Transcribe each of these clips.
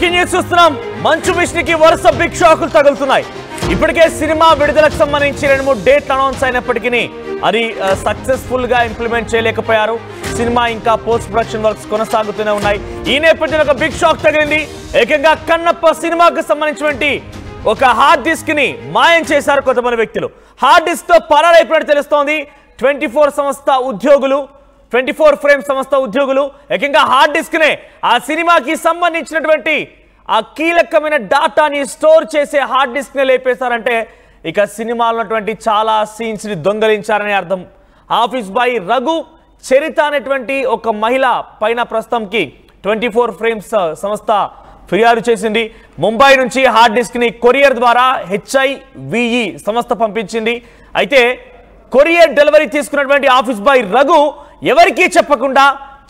Breaking news చూస్తున్నాం. మంచు విష్ణుకి వరుస బిగ్ షాకులు తగులుతున్నాయి. ఇప్పటికే సినిమా విడుదలకు సంబంధించి 2-3 డేట్లు అనౌన్స్ అయినప్పటికీ అది సక్సెస్ఫుల్ గా ఇంప్లిమెంట్ చేయలేకపోయారు. సినిమా ఇంకా పోస్ట్ ప్రొడక్షన్ వర్క్స్ కొనసాగుతూనే ఉన్నాయి. ఈ నేపథ్యంలో ఒక బిగ్ షాక్ తగిలింది. ఏకంగా కన్నప్ప సినిమాకు సంబంధించినటువంటి ఒక హార్డ్ డిస్క్ ని మాయం చేశారు కొంతమంది వ్యక్తులు. హార్డ్ డిస్క్ తో పరారైపోయినట్టు తెలుస్తోంది. 24 ఫ్రేమ్ సంస్థ ఉద్యోగులు ఏకంగా హార్డ్ డిస్క్ నే ఆ సినిమాకి సంబంధించినటువంటి ఆ కీలకమైన డాటాని స్టోర్ చేసే హార్డ్ డిస్క్ ని లేపేశారంటే ఇక సినిమాలో ఉన్నటువంటి చాలా సీన్స్ ని దొంగలించారని అర్థం. ఆఫీస్ బాయ్ రఘు చరిత అనేటువంటి ఒక మహిళ పైన ప్రస్తుతంకి 24 ఫ్రేమ్స్ సంస్థ ఫిర్యాదు చేసింది. ముంబై నుంచి హార్డ్ డిస్క్ ని కొరియర్ ద్వారా HIVE సంస్థ పంపించింది. అయితే కొరియర్ డెలివరీ తీసుకున్నటువంటి ఆఫీస్ బాయ్ రఘు ఎవరికీ చెప్పకుండా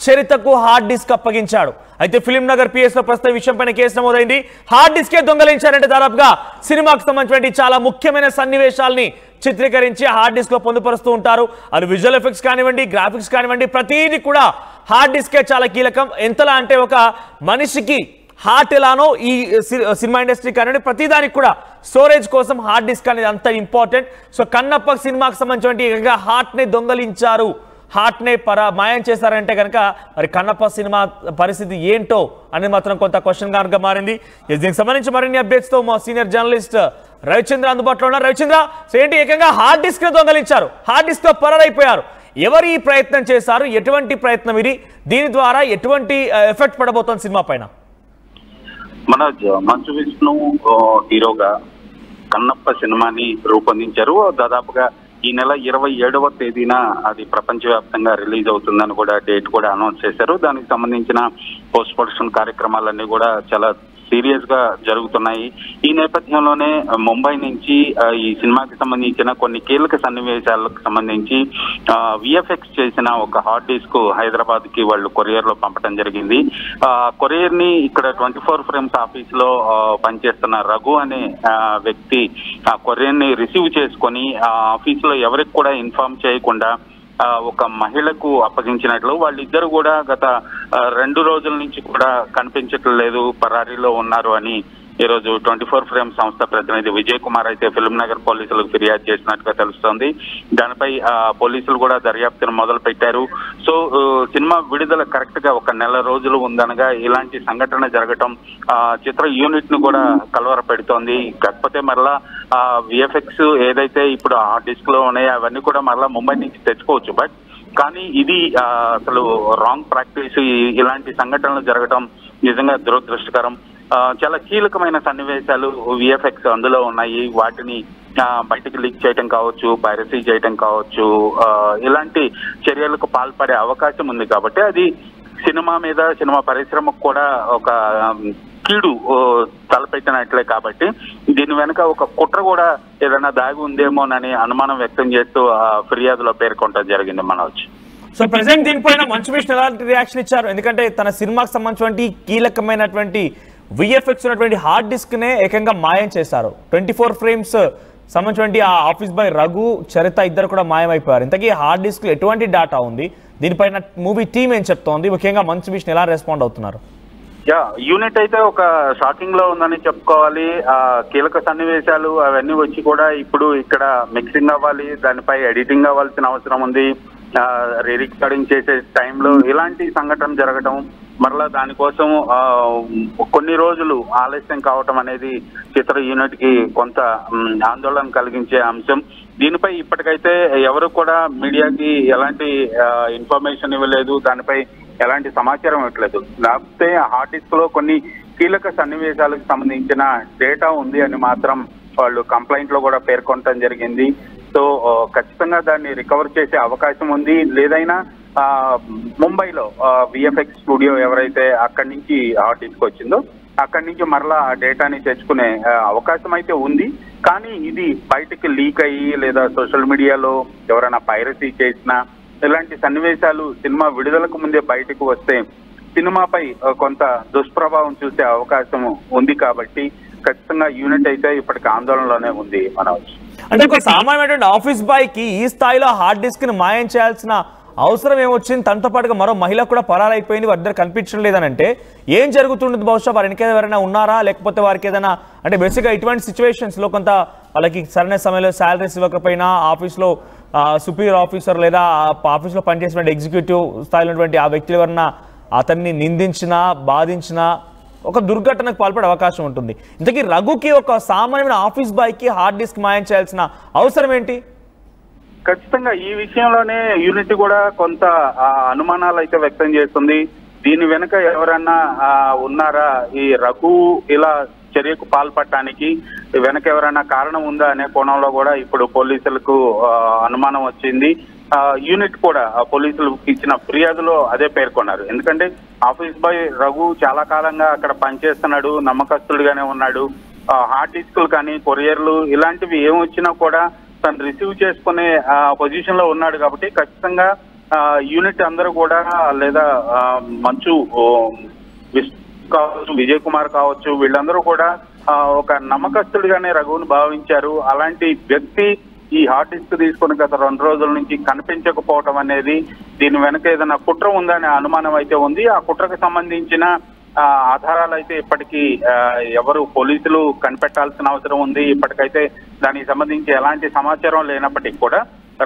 చరితకు హార్డ్ డిస్క్ అప్పగించాడు. అయితే ఫిలిం నగర్ PS లో ప్రస్తుత విషయం పైన కేసు నమోదైంది. హార్డ్ డిస్కే దొంగలించారంటే దాదాపుగా సినిమాకు సంబంధించిన చాలా ముఖ్యమైన సన్నివేశాలని చిత్రీకరించి హార్డ్ డిస్క్ లో పొందుపరుస్తూ ఉంటారు. అది విజువల్ ఎఫెక్ట్స్ కానివ్వండి, గ్రాఫిక్స్ కానివ్వండి, ప్రతిదీ కూడా హార్డ్ డిస్కే చాలా కీలకం. ఎంతలా అంటే ఒక మనిషికి హార్ట్ ఎలానో ఈ సినిమా ఇండస్ట్రీ కానివ్వండి ప్రతిదానికి కూడా స్టోరేజ్ కోసం హార్డ్ డిస్క్ అనేది అంత ఇంపార్టెంట్. సో కన్నప్ప సినిమాకి సంబంధించిన హార్ట్ ని దొంగలించారు, హార్ట్ నే మాయం చేశారంటే కనుక మరి కన్నప్ప సినిమా పరిస్థితి ఏంటో అనేది మాత్రం కొంత క్వశ్చన్ గా మారింది. దీనికి సంబంధించి మరిన్ని అప్డేట్స్ తో మా సీనియర్ జర్నలిస్ట్ రవిచంద్ర అందుబాటులో ఉన్నారు. రవిచంద్ర, సో ఏంటి ఏకంగా హార్డ్ డిస్క్ ని దొంగలించారు, హార్డ్ డిస్క్ తో పరారైపోయారు. ఎవరు ఈ ప్రయత్నం చేశారు, ఎటువంటి ప్రయత్నం ఇది, దీని ద్వారా ఎటువంటి ఎఫెక్ట్ పడబోతోంది సినిమా పైన? మనోజ్, మంచు విష్ణు హీరోగా కన్నప్ప సినిమాని రూపొందించారు. దాదాపుగా ఈ నెల 27వ తేదీన అది ప్రపంచవ్యాప్తంగా రిలీజ్ అవుతుందని కూడా డేట్ కూడా అనౌన్స్ చేశారు. దానికి సంబంధించిన పోస్ట్ ప్రొడక్షన్ కార్యక్రమాలన్నీ కూడా చాలా సీరియస్ గా జరుగుతున్నాయి. ఈ నేపథ్యంలోనే ముంబై నుంచి ఈ సినిమాకి సంబంధించిన కొన్ని కీలక సన్నివేశాలకు సంబంధించి VFX చేసిన ఒక హార్డ్ డిస్క్ హైదరాబాద్ కి వాళ్ళు కొరియర్ లో పంపడం జరిగింది. కొరియర్ ని ఇక్కడ 24 ఫ్రేమ్స్ ఆఫీస్ లో పనిచేస్తున్న రఘు అనే వ్యక్తి ఆ కొరియర్ ని రిసీవ్ చేసుకొని ఆ ఆఫీస్ లో ఎవరికి కూడా ఇన్ఫార్మ్ చేయకుండా ఒక మహిళకు అప్పగించినట్లు, వాళ్ళిద్దరు కూడా గత 2 రోజుల నుంచి కూడా కనిపించట్లేదు, పరారీలో ఉన్నారు అని ఈరోజు 24 ఫ్రేమ్ సంస్థ ప్రతినిధి విజయ్ కుమార్ అయితే ఫిలిం నగర్ పోలీసులకు ఫిర్యాదు చేసినట్టుగా తెలుస్తోంది. దానిపై పోలీసులు కూడా దర్యాప్తును మొదలు పెట్టారు. సో సినిమా విడుదల కరెక్ట్ గా 1 నెల రోజులు ఉందనగా ఇలాంటి సంఘటన జరగటం చిత్ర యూనిట్ ను కూడా కలవర పెడుతోంది. కాకపోతే మరలా VFX ఏదైతే ఇప్పుడు ఆ డిస్క్ లో ఉన్నాయో అవన్నీ కూడా మరలా ముంబై నుంచి తెచ్చుకోవచ్చు. బట్ కానీ ఇది అసలు రాంగ్ ప్రాక్టీస్. ఇలాంటి సంఘటనలు జరగటం నిజంగా దురదృష్టకరం. చాలా కీలకమైన సన్నివేశాలు VFX అందులో ఉన్నాయి. వాటిని బయటకు లీక్ చేయటం కావచ్చు, పైరసీ చేయటం కావచ్చు, ఇలాంటి చర్యలకు పాల్పడే అవకాశం ఉంది. కాబట్టి అది సినిమా మీద, సినిమా పరిశ్రమకు కూడా ఒక కీడు తలపెట్టినట్లే. కాబట్టి దీని వెనుక ఒక కుట్ర కూడా ఏదైనా దాగి ఉందేమోనని అనుమానం వ్యక్తం చేస్తూ ఫిర్యాదులో పేర్కొనడం జరిగింది. మనోజ్, సో ప్రెసెంట్ దీనిపైన మంచు విష్ణు ఎలాంటి రియాక్షన్ ఇచ్చారు? ఎందుకంటే తన సినిమాకి సంబంధించినటువంటి కీలకమైనటువంటి VFX ఉన్నటువంటి హార్డ్ డిస్క్ నే ఏకంగా మాయం చేశారు. 24 ఫ్రేమ్స్ సంబంధించినటువంటి ఆ ఆఫీస్ బాయ్ రఘు, చరిత ఇద్దరు కూడా మాయమైపోయారు. ఇంతకీ హార్డ్ డిస్క్ ఎటువంటి డేటా ఉంది, దీనిపైన మూవీ టీమ్ ఏం చెప్తోంది, ముఖ్యంగా మంచు విష్ణు ఎలా రెస్పాండ్ అవుతున్నారు? యూనిట్ అయితే ఒక షాకింగ్ లో ఉందని చెప్పుకోవాలి. కీలక సన్నివేశాలు అవన్నీ వచ్చి కూడా ఇప్పుడు ఇక్కడ మిక్సింగ్ అవ్వాలి, దానిపై ఎడిటింగ్ అవ్వాల్సిన అవసరం ఉంది. రీ రికార్డింగ్ చేసే టైంలో ఇలాంటి సంఘటన జరగటం, మరలా దానికోసం కొన్ని రోజులు ఆలస్యం కావటం అనేది చిత్ర యూనిట్ కి కొంత ఆందోళన కలిగించే అంశం. దీనిపై ఇప్పటికైతే ఎవరు కూడా మీడియాకి ఎలాంటి ఇన్ఫర్మేషన్ ఇవ్వలేదు, దానిపై ఎలాంటి సమాచారం ఇవ్వట్లేదు. లేకపోతే హార్డ్ డిస్క్ లో కొన్ని కీలక సన్నివేశాలకు సంబంధించిన డేటా ఉంది అని మాత్రం వాళ్ళు కంప్లైంట్ లో కూడా పేర్కొనడం జరిగింది. సో ఖచ్చితంగా దాన్ని రికవర్ చేసే అవకాశం ఉంది. లేదైనా ముంబైలో VFX స్టూడియో ఎవరైతే అక్కడి నుంచి హార్డ్ డిస్క్ వచ్చిందో అక్కడి నుంచి మరలా ఆ డేటాని తెచ్చుకునే అవకాశం అయితే ఉంది. కానీ ఇది బయటకి లీక్ అయ్యి లేదా సోషల్ మీడియాలో ఎవరైనా పైరసీ చేసినా ఇలాంటి సన్నివేశాలు సినిమా విడుదలకు ముందే బయటకు వస్తే సినిమాపై కొంత దుష్ప్రభావం చూసే అవకాశం ఉంది. కాబట్టి ఖచ్చితంగా యూనిట్ అయితే ఇప్పటికి ఆందోళనలోనే ఉంది. మనోజ్, అంటే ఒక సామాన్యమైనటువంటి ఆఫీస్ బాయ్ కి ఈ స్థాయిలో హార్డ్ డిస్క్ ని మాయం చేయాల్సిన అవసరం ఏమొచ్చింది, తనతో పాటుగా మరో మహిళ కూడా పరారైపోయింది, వారిద్దరు కనిపించడం లేదనంటే ఏం జరుగుతుండదు? బహుశా వారి వెనక ఎవరైనా ఉన్నారా, లేకపోతే వారికి ఏదైనా అంటే బేసిక్గా ఇటువంటి సిచ్యువేషన్స్లో కొంత వాళ్ళకి సరైన సమయంలో శాలరీస్ ఇవ్వకపోయినా ఆఫీస్లో సుపీరియర్ ఆఫీసర్ లేదా ఆఫీస్లో పనిచేసిన ఎగ్జిక్యూటివ్ స్థాయిలో ఉన్నటువంటి ఆ వ్యక్తులు ఎవరన్నా అతన్ని నిందించినా బాధించినా ఒక దుర్ఘటనకు పాల్పడే అవకాశం ఉంటుంది. ఇంతకీ రఘుకి ఒక సామాన్యమైన ఆఫీస్ బాయ్కి హార్డ్ డిస్క్ మాయం చేయాల్సిన అవసరం ఏంటి? ఖచ్చితంగా ఈ విషయంలోనే యూనిట్ కూడా కొంత అనుమానాలు అయితే వ్యక్తం చేస్తుంది. దీని వెనుక ఎవరన్నా ఉన్నారా, ఈ రఘు ఇలా చర్యకు పాల్పడటానికి వెనక ఎవరైనా కారణం ఉందా అనే కోణంలో కూడా ఇప్పుడు పోలీసులకు అనుమానం వచ్చింది. యూనిట్ కూడా పోలీసులకు ఇచ్చిన ఫిర్యాదులో అదే పేర్కొన్నారు. ఎందుకంటే ఆఫీస్ బాయ్ రఘు చాలా కాలంగా అక్కడ పనిచేస్తున్నాడు, నమ్మకస్తుడిగానే ఉన్నాడు. హార్డ్ డిస్కులు కానీ కొరియర్లు ఇలాంటివి ఏమొచ్చినా కూడా తను రిసీవ్ చేసుకునే పొజిషన్ లో ఉన్నాడు. కాబట్టి ఖచ్చితంగా యూనిట్ అందరూ కూడా లేదా మంచు కావచ్చు, విజయ్ కుమార్ కావచ్చు, వీళ్ళందరూ కూడా ఒక నమ్మకస్తుడిగానే రఘువుని భావించారు. అలాంటి వ్యక్తి ఈ హార్డ్ డిస్క్ తీసుకుని గత 2 రోజుల నుంచి కనిపించకపోవటం అనేది దీని వెనక ఏదైనా కుట్ర ఉందనే అనుమానం అయితే ఉంది. ఆ కుట్రకు సంబంధించిన ఆధారాలు అయితే ఇప్పటికీ ఎవరు పోలీసులు కనిపెట్టాల్సిన అవసరం ఉంది. ఇప్పటికైతే దానికి సంబంధించి ఎలాంటి సమాచారం లేనప్పటికీ కూడా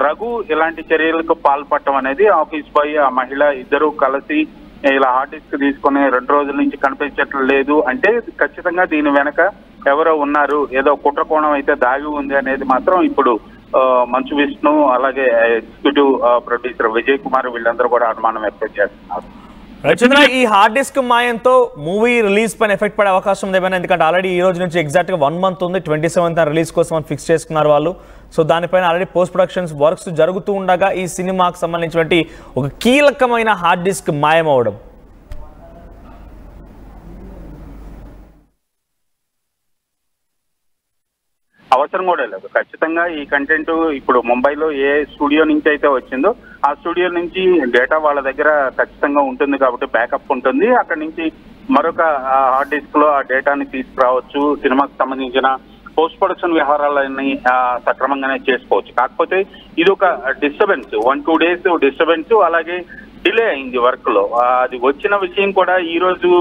రఘు ఇలాంటి చర్యలకు పాల్పడటం అనేది ఆఫీస్ బాయ్ ఆ మహిళ ఇద్దరు కలిసి ఇలా హార్డ్ డిస్క్ తీసుకుని 2 రోజుల నుంచి కనిపించట్లేదు లేదు అంటే ఖచ్చితంగా దీని వెనక ఎవరో ఉన్నారు, ఏదో కుట్ర కోణం అయితే దాగి ఉంది అనేది మాత్రం ఇప్పుడు మంచు విష్ణు అలాగే ఎగ్జిక్యూటివ్ ప్రొడ్యూసర్ విజయ్ కుమార్ వీళ్ళందరూ కూడా అనుమానం వ్యక్తం చేస్తున్నారు. రచంద్ర, ఈ హార్డ్ డిస్క్ మాయంతో మూవీ రిలీజ్ పైన ఎఫెక్ట్ పడే అవకాశం ఉంది ఏమైనా? ఎందుకంటే ఆల్రెడీ ఈ రోజు నుంచి ఎగ్జాక్ట్గా 1 మంత్ ఉంది, 27th రిలీజ్ కోసం ఫిక్స్ చేసుకున్నారు వాళ్ళు. సో దానిపైన ఆల్రెడీ పోస్ట్ ప్రొడక్షన్స్ వర్క్స్ జరుగుతూ ఉండగా ఈ సినిమాకి సంబంధించినటువంటి ఒక కీలకమైన హార్డ్ డిస్క్ మాయం అవడం అవసరం కూడా లేదు. ఖచ్చితంగా ఈ కంటెంట్ ఇప్పుడు ముంబైలో ఏ స్టూడియో నుంచి అయితే వచ్చిందో ఆ స్టూడియో నుంచి డేటా వాళ్ళ దగ్గర ఖచ్చితంగా ఉంటుంది కాబట్టి బ్యాకప్ ఉంటుంది. అక్కడి నుంచి మరొక హార్డ్ డిస్క్ లో ఆ డేటాని తీసుకురావచ్చు. సినిమాకి సంబంధించిన పోస్ట్ ప్రొడక్షన్ వ్యవహారాలన్నీ సక్రమంగానే చేసుకోవచ్చు. కాకపోతే ఇది ఒక డిస్టర్బెన్స్, 1-2 days డిస్టర్బెన్స్, అలాగే డిలే అయింది వర్క్ లో. అది వచ్చిన విషయం కూడా ఈ రోజు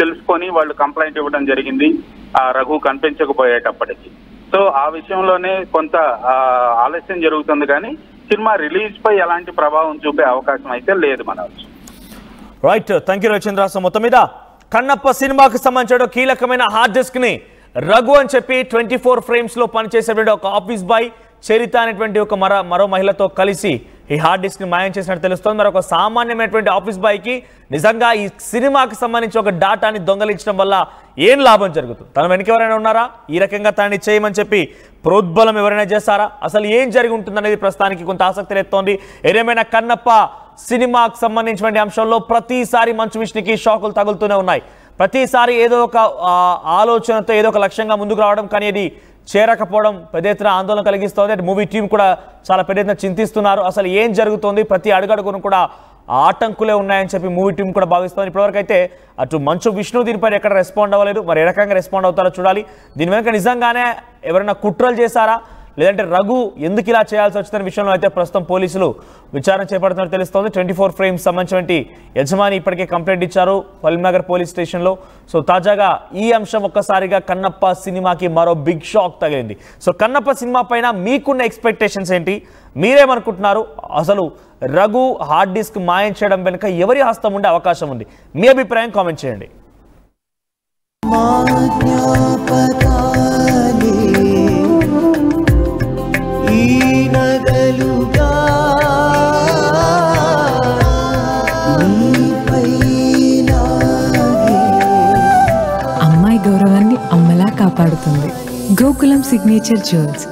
తెలుసుకొని వాళ్ళు కంప్లైంట్ ఇవ్వడం జరిగింది రఘు కనిపించకపోయేటప్పటికి. సో ఆ విషయంలోనే కొంత ఆలస్యం జరుగుతుంది కానీ సినిమా రిలీజ్ పై ఎలాంటి ప్రభావం చూపే అవకాశం అయితే లేదు మనవచ్చు. Right, thank you Ravichandra. So మొత్తం మీద కన్నప్ప సినిమాకి సంబంధించిన కీలకమైన హార్డ్ డిస్క్ ని రఘు అని చెప్పి 24 frames లో పనిచేసేటువంటి ఒక ఆఫీస్ బాయ్ చరిత అనేటువంటి ఒక మరో మహిళతో కలిసి ఈ హార్డ్ డిస్క్ ని మాయం చేసినట్టు తెలుస్తోంది. మరొక సామాన్యమైనటువంటి ఆఫీస్ బాయ్కి నిజంగా ఈ సినిమాకి సంబంధించి ఒక డాటాని దొంగలించడం వల్ల ఏం లాభం జరుగుతుంది? తన వెనక ఎవరైనా ఉన్నారా? ఈ రకంగా తనని చేయమని చెప్పి ప్రోద్బలం ఎవరైనా చేస్తారా? అసలు ఏం జరిగి ఉంటుందనేది ప్రస్తుతానికి కొంత ఆసక్తి రేస్తోంది. ఏదేమైనా కన్నప్ప సినిమాకి సంబంధించిన అంశంలో ప్రతిసారి మంచు విష్ణుకి షాకులు తగులుతూనే ఉన్నాయి. ప్రతిసారి ఏదో ఒక ఆలోచనతో ఏదో ఒక లక్ష్యంగా ముందుకు రావడం, కానీ అది చేరకపోవడం పెద్ద ఎత్తున ఆందోళన కలిగిస్తోంది. అంటే మూవీ టీం కూడా చాలా పెద్ద ఎత్తున చింతిస్తున్నారు. అసలు ఏం జరుగుతోంది, ప్రతి అడుగడుగును కూడా ఆటంకులే ఉన్నాయని చెప్పి మూవీ టీం కూడా భావిస్తోంది. ఇప్పటివరకు అయితే అటు మంచు విష్ణు దీనిపైన ఎక్కడ రెస్పాండ్ అవ్వలేదు. మరి ఏ రకంగా రెస్పాండ్ అవుతారో చూడాలి. దీని వెనుక నిజంగానే ఎవరైనా కుట్రలు చేశారా, లేదంటే రఘు ఎందుకు ఇలా చేయాల్సి వచ్చిన విషయంలో అయితే ప్రస్తుతం పోలీసులు విచారణ చేపడుతున్నట్టు తెలుస్తోంది. 24 frames సంబంధించిన యజమాని ఇప్పటికే కంప్లైంట్ ఇచ్చారు ఫిల్మ్నగర్ పోలీస్ స్టేషన్లో. సో తాజాగా ఈ అంశం ఒక్కసారిగా కన్నప్ప సినిమాకి మరో బిగ్ షాక్ తగిలింది. సో కన్నప్ప సినిమా పైన మీకున్న ఎక్స్పెక్టేషన్స్ ఏంటి? మీరేమనుకుంటున్నారు? అసలు రఘు హార్డ్ డిస్క్ మాయం చేయడం వెనుక ఎవరి హస్తం ఉండే అవకాశం ఉంది? మీ అభిప్రాయం కామెంట్ చేయండి. అమ్మాయి గౌరవాన్ని అమ్మలా కాపాడుతుంది గోకులం సిగ్నేచర్ జ్యువెల్స్.